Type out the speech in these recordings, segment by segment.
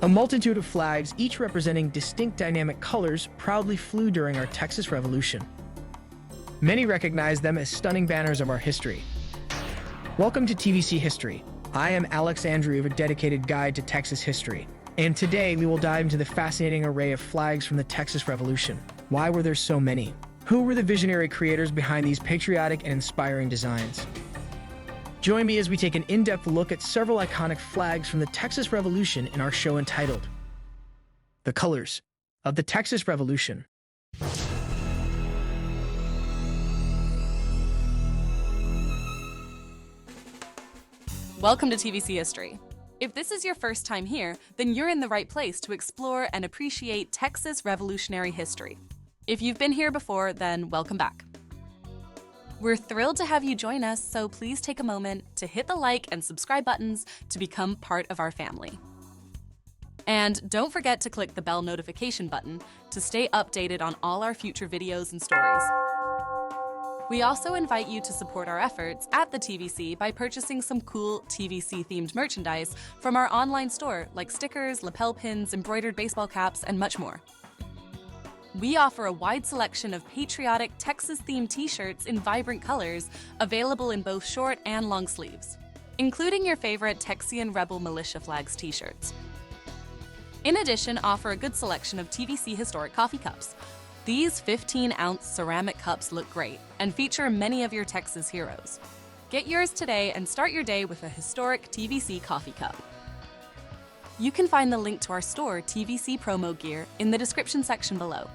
A multitude of flags, each representing distinct dynamic colors, proudly flew during our Texas Revolution. Many recognize them as stunning banners of our history. Welcome to TVC History. I am Alex Andrew of a dedicated guide to Texas history. And today we will dive into the fascinating array of flags from the Texas Revolution. Why were there so many? Who were the visionary creators behind these patriotic and inspiring designs? Join me as we take an in-depth look at several iconic flags from the Texas Revolution in our show entitled The Colors of the Texas Revolution. Welcome to TVC History. If this is your first time here, then you're in the right place to explore and appreciate Texas Revolutionary history. If you've been here before, then welcome back. We're thrilled to have you join us, so please take a moment to hit the like and subscribe buttons to become part of our family. And don't forget to click the bell notification button to stay updated on all our future videos and stories. We also invite you to support our efforts at the TVC by purchasing some cool TVC-themed merchandise from our online store, like stickers, lapel pins, embroidered baseball caps, and much more. We offer a wide selection of patriotic Texas-themed t-shirts in vibrant colors, available in both short and long sleeves, including your favorite Texian Rebel Militia Flags t-shirts. In addition, offer a good selection of TVC historic coffee cups. These 15-ounce ceramic cups look great and feature many of your Texas heroes. Get yours today and start your day with a historic TVC coffee cup. You can find the link to our store TVC promo gear in the description section below.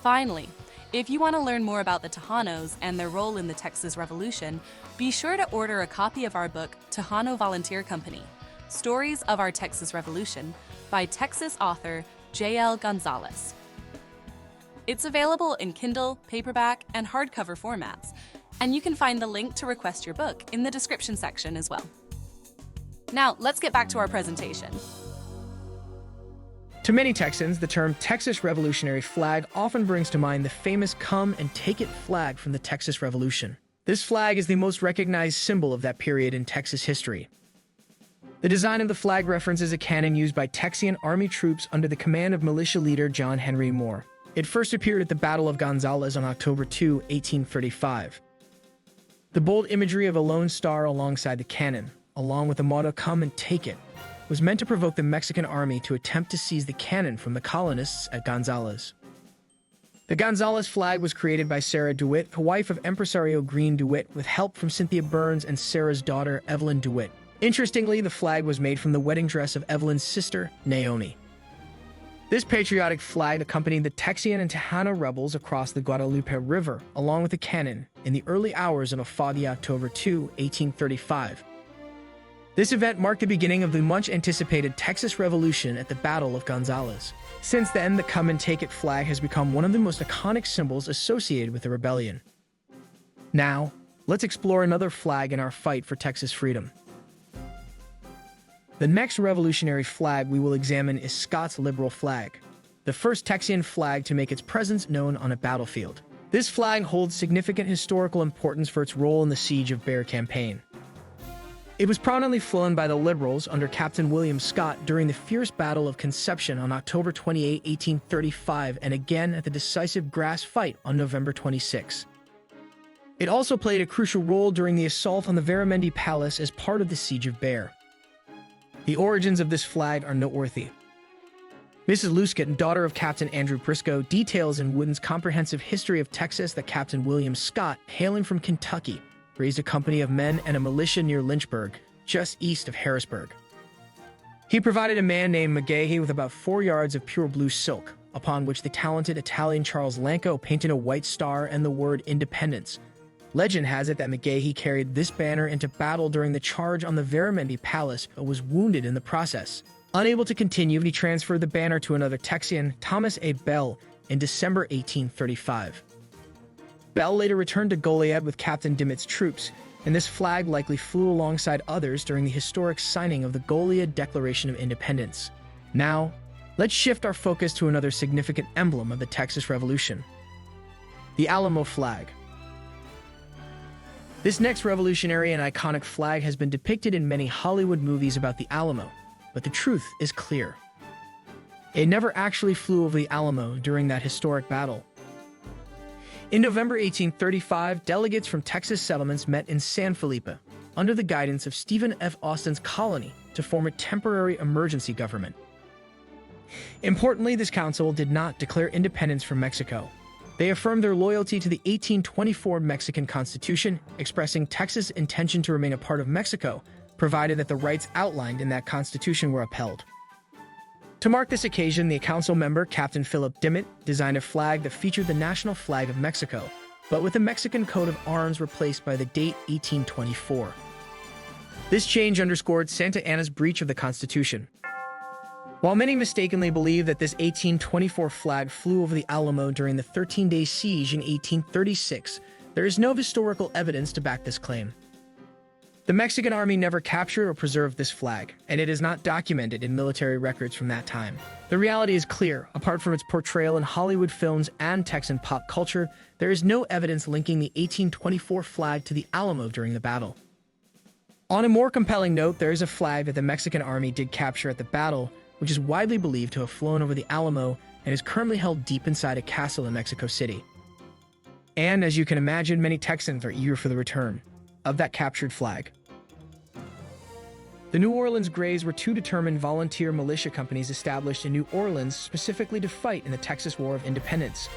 Finally, if you want to learn more about the Tejanos and their role in the Texas Revolution, be sure to order a copy of our book, Tejano Volunteer Company, Stories of Our Texas Revolution, by Texas author J.L. Gonzalez. It's available in Kindle, paperback, and hardcover formats, and you can find the link to request your book in the description section as well. Now, let's get back to our presentation. To many Texans, the term Texas Revolutionary Flag often brings to mind the famous Come and Take It flag from the Texas Revolution. This flag is the most recognized symbol of that period in Texas history. The design of the flag references a cannon used by Texian Army troops under the command of militia leader John Henry Moore. It first appeared at the Battle of Gonzales on October 2, 1835. The bold imagery of a lone star alongside the cannon, along with the motto "Come and Take It," was meant to provoke the Mexican army to attempt to seize the cannon from the colonists at Gonzales. The Gonzales flag was created by Sarah DeWitt, the wife of Empresario Green DeWitt, with help from Cynthia Burns and Sarah's daughter, Evelyn DeWitt. Interestingly, the flag was made from the wedding dress of Evelyn's sister, Naomi. This patriotic flag accompanied the Texian and Tejano rebels across the Guadalupe River, along with the cannon, in the early hours of a foggy October 2, 1835. This event marked the beginning of the much-anticipated Texas Revolution at the Battle of Gonzales. Since then, the Come and Take It flag has become one of the most iconic symbols associated with the rebellion. Now, let's explore another flag in our fight for Texas freedom. The next revolutionary flag we will examine is Scots' liberal flag, the first Texian flag to make its presence known on a battlefield. This flag holds significant historical importance for its role in the Siege of Bear campaign. It was prominently flown by the Liberals under Captain William Scott during the fierce Battle of Conception on October 28, 1835, and again at the decisive Grass Fight on November 26. It also played a crucial role during the assault on the Veramendi Palace as part of the Siege of Bear. The origins of this flag are noteworthy. Mrs. Luscott, daughter of Captain Andrew Briscoe, details in Wooden's comprehensive history of Texas that Captain William Scott, hailing from Kentucky, raised a company of men and a militia near Lynchburg, just east of Harrisburg. He provided a man named McGahey with about 4 yards of pure blue silk, upon which the talented Italian Charles Lanco painted a white star and the word Independence. Legend has it that McGahey carried this banner into battle during the charge on the Veramendi Palace, but was wounded in the process. Unable to continue, he transferred the banner to another Texian, Thomas A. Bell, in December 1835. Bell later returned to Goliad with Captain Dimmitt's troops, and this flag likely flew alongside others during the historic signing of the Goliad Declaration of Independence. Now, let's shift our focus to another significant emblem of the Texas Revolution: the Alamo Flag. This next revolutionary and iconic flag has been depicted in many Hollywood movies about the Alamo, but the truth is clear. It never actually flew over the Alamo during that historic battle. In November 1835, delegates from Texas settlements met in San Felipe under the guidance of Stephen F. Austin's colony to form a temporary emergency government. Importantly, this council did not declare independence from Mexico. They affirmed their loyalty to the 1824 Mexican Constitution, expressing Texas' intention to remain a part of Mexico, provided that the rights outlined in that constitution were upheld. To mark this occasion, the council member, Captain Philip Dimmitt, designed a flag that featured the national flag of Mexico, but with the Mexican coat of arms replaced by the date 1824. This change underscored Santa Anna's breach of the Constitution. While many mistakenly believe that this 1824 flag flew over the Alamo during the 13-day siege in 1836, there is no historical evidence to back this claim. The Mexican army never captured or preserved this flag, and it is not documented in military records from that time. The reality is clear. Apart from its portrayal in Hollywood films and Texan pop culture, there is no evidence linking the 1824 flag to the Alamo during the battle. On a more compelling note, there is a flag that the Mexican army did capture at the battle, which is widely believed to have flown over the Alamo and is currently held deep inside a castle in Mexico City. And as you can imagine, many Texans are eager for the return of that captured flag. The New Orleans Greys were two determined volunteer militia companies established in New Orleans specifically to fight in the Texas War of Independence.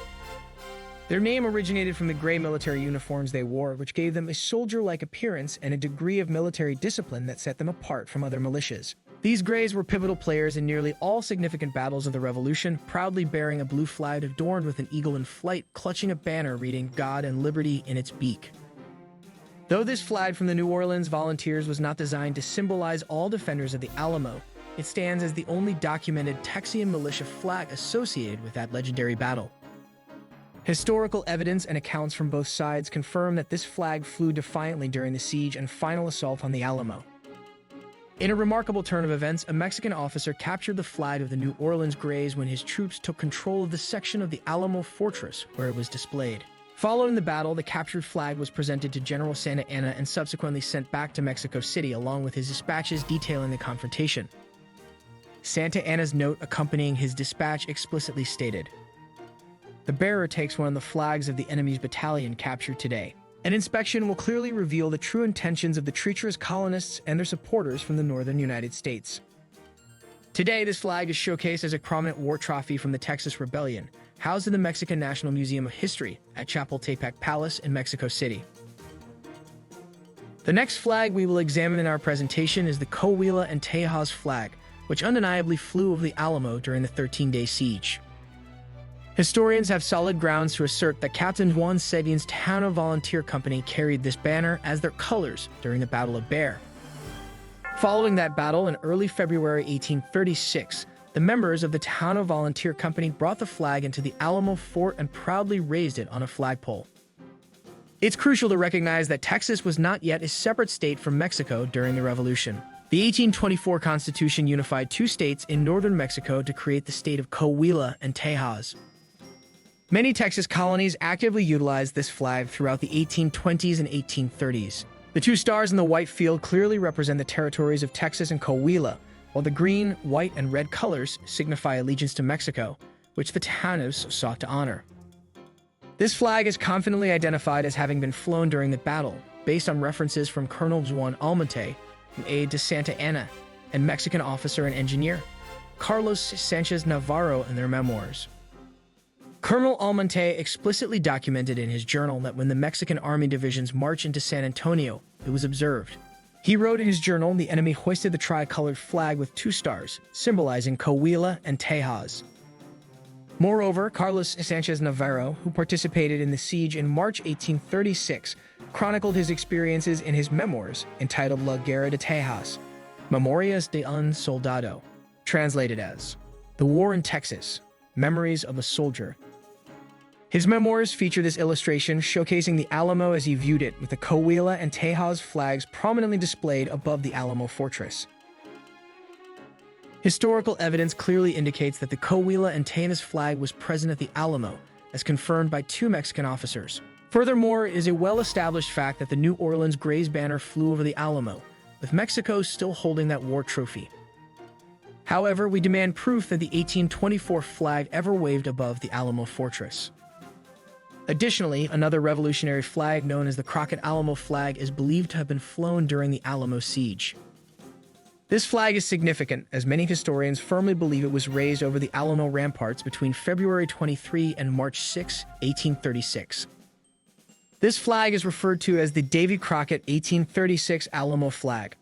Their name originated from the gray military uniforms they wore, which gave them a soldier-like appearance and a degree of military discipline that set them apart from other militias. These Greys were pivotal players in nearly all significant battles of the Revolution, proudly bearing a blue flag adorned with an eagle in flight, clutching a banner reading "God and Liberty" in its beak. Though this flag from the New Orleans Volunteers was not designed to symbolize all defenders of the Alamo, it stands as the only documented Texian militia flag associated with that legendary battle. Historical evidence and accounts from both sides confirm that this flag flew defiantly during the siege and final assault on the Alamo. In a remarkable turn of events, a Mexican officer captured the flag of the New Orleans Greys when his troops took control of the section of the Alamo Fortress where it was displayed. Following the battle, the captured flag was presented to General Santa Anna and subsequently sent back to Mexico City along with his dispatches detailing the confrontation. Santa Anna's note accompanying his dispatch explicitly stated, "The bearer takes one of the flags of the enemy's battalion captured today. An inspection will clearly reveal the true intentions of the treacherous colonists and their supporters from the northern United States." Today, this flag is showcased as a prominent war trophy from the Texas Rebellion, housed in the Mexican National Museum of History at Chapultepec Palace in Mexico City. The next flag we will examine in our presentation is the Kowila and Tahhas flag, which undeniably flew over the Alamo during the 13-day siege. Historians have solid grounds to assert that Captain Juan Seguin's Tejano volunteer company carried this banner as their colors during the Battle of Bear. Following that battle in early February 1836, the members of the Tejano volunteer company brought the flag into the Alamo Fort and proudly raised it on a flagpole. It's crucial to recognize that Texas was not yet a separate state from Mexico during the Revolution. The 1824 Constitution unified two states in northern Mexico to create the state of Kowila and Tahhas. Many Texas colonies actively utilized this flag throughout the 1820s and 1830s. The two stars in the white field clearly represent the territories of Texas and Kowila, while the green, white, and red colors signify allegiance to Mexico, which the Tejanos sought to honor. This flag is confidently identified as having been flown during the battle, based on references from Colonel Juan Almonte, an aide to Santa Anna, and Mexican officer and engineer Carlos Sanchez Navarro in their memoirs. Colonel Almonte explicitly documented in his journal that when the Mexican army divisions marched into San Antonio, it was observed. He wrote in his journal, the enemy hoisted the tricolored flag with two stars, symbolizing Kowila and Tahhas. Moreover, Carlos Sanchez Navarro, who participated in the siege in March 1836, chronicled his experiences in his memoirs entitled La Guerra de Tahhas, Memorias de un Soldado, translated as The War in Texas, Memories of a Soldier. His memoirs feature this illustration showcasing the Alamo as he viewed it, with the Kowila and Tahhas flags prominently displayed above the Alamo Fortress. Historical evidence clearly indicates that the Kowila and Tahhas flag was present at the Alamo, as confirmed by two Mexican officers. Furthermore, it is a well-established fact that the New Orleans Greys banner flew over the Alamo, with Mexico still holding that war trophy. However, we demand proof that the 1824 flag ever waved above the Alamo fortress. Additionally, another revolutionary flag known as the Crockett Alamo Flag is believed to have been flown during the Alamo siege. This flag is significant, as many historians firmly believe it was raised over the Alamo ramparts between February 23 and March 6, 1836. This flag is referred to as the Davy Crockett 1836 Alamo Flag.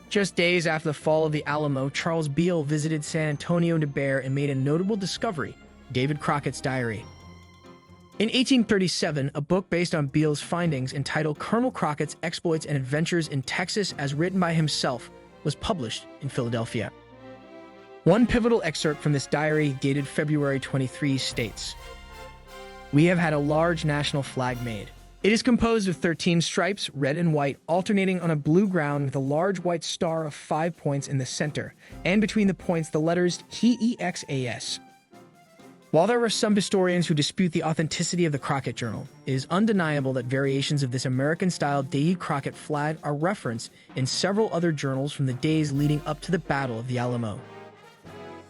Just days after the fall of the Alamo, Charles Beale visited San Antonio de Bexar and made a notable discovery, David Crockett's diary. In 1837, a book based on Beale's findings entitled Colonel Crockett's Exploits and Adventures in Texas, as written by himself, was published in Philadelphia. One pivotal excerpt from this diary, dated February 23, states, "We have had a large national flag made. It is composed of 13 stripes, red and white, alternating on a blue ground with a large white star of 5 points in the center, and between the points the letters TEXAS. While there are some historians who dispute the authenticity of the Crockett Journal, it is undeniable that variations of this American-style Davy Crockett flag are referenced in several other journals from the days leading up to the Battle of the Alamo.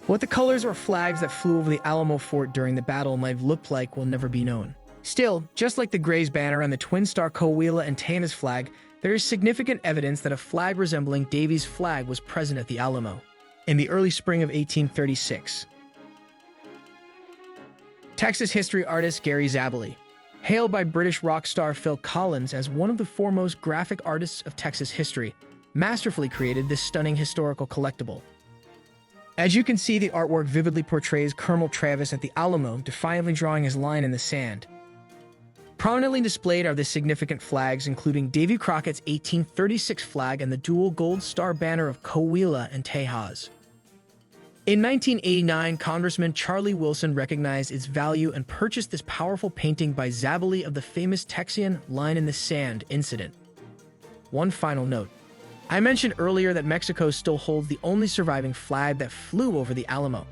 What the colors or flags that flew over the Alamo fort during the battle might have looked like will never be known. Still, just like the Gray's banner and the twin-star Kowila and Tahhas flag, there is significant evidence that a flag resembling Davy's flag was present at the Alamo in the early spring of 1836. Texas history artist Gary Zabely, hailed by British rock star Phil Collins as one of the foremost graphic artists of Texas history, masterfully created this stunning historical collectible. As you can see, the artwork vividly portrays Colonel Travis at the Alamo, defiantly drawing his line in the sand. Prominently displayed are the significant flags, including Davy Crockett's 1836 flag and the dual gold star banner of Kowila and Tahhas. In 1989, Congressman Charlie Wilson recognized its value and purchased this powerful painting by Zabely of the famous Texian line in the sand incident. One final note. I mentioned earlier that Mexico still holds the only surviving flag that flew over the Alamo.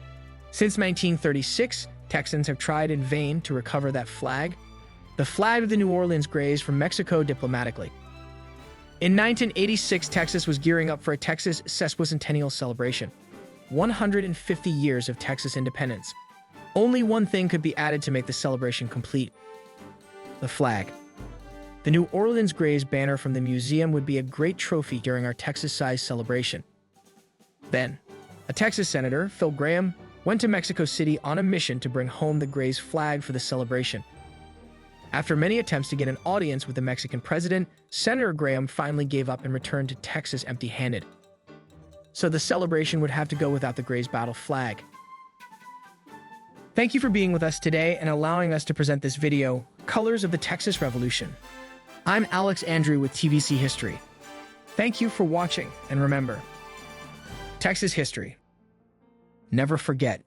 Since 1936, Texans have tried in vain to recover that flag, the flag of the New Orleans Grays, from Mexico diplomatically. In 1986, Texas was gearing up for a Texas sesquicentennial celebration. 150 years of Texas independence. Only one thing could be added to make the celebration complete: the flag. The New Orleans Grays banner from the museum would be a great trophy during our Texas-sized celebration. Then, a Texas senator, Phil Graham, went to Mexico City on a mission to bring home the Grays flag for the celebration. After many attempts to get an audience with the Mexican president, Senator Graham finally gave up and returned to Texas empty-handed. So the celebration would have to go without the Grays battle flag. Thank you for being with us today and allowing us to present this video, Colors of the Texas Revolution. I'm Alex Andrew with TVC History. Thank you for watching, and remember, Texas history. Never forget.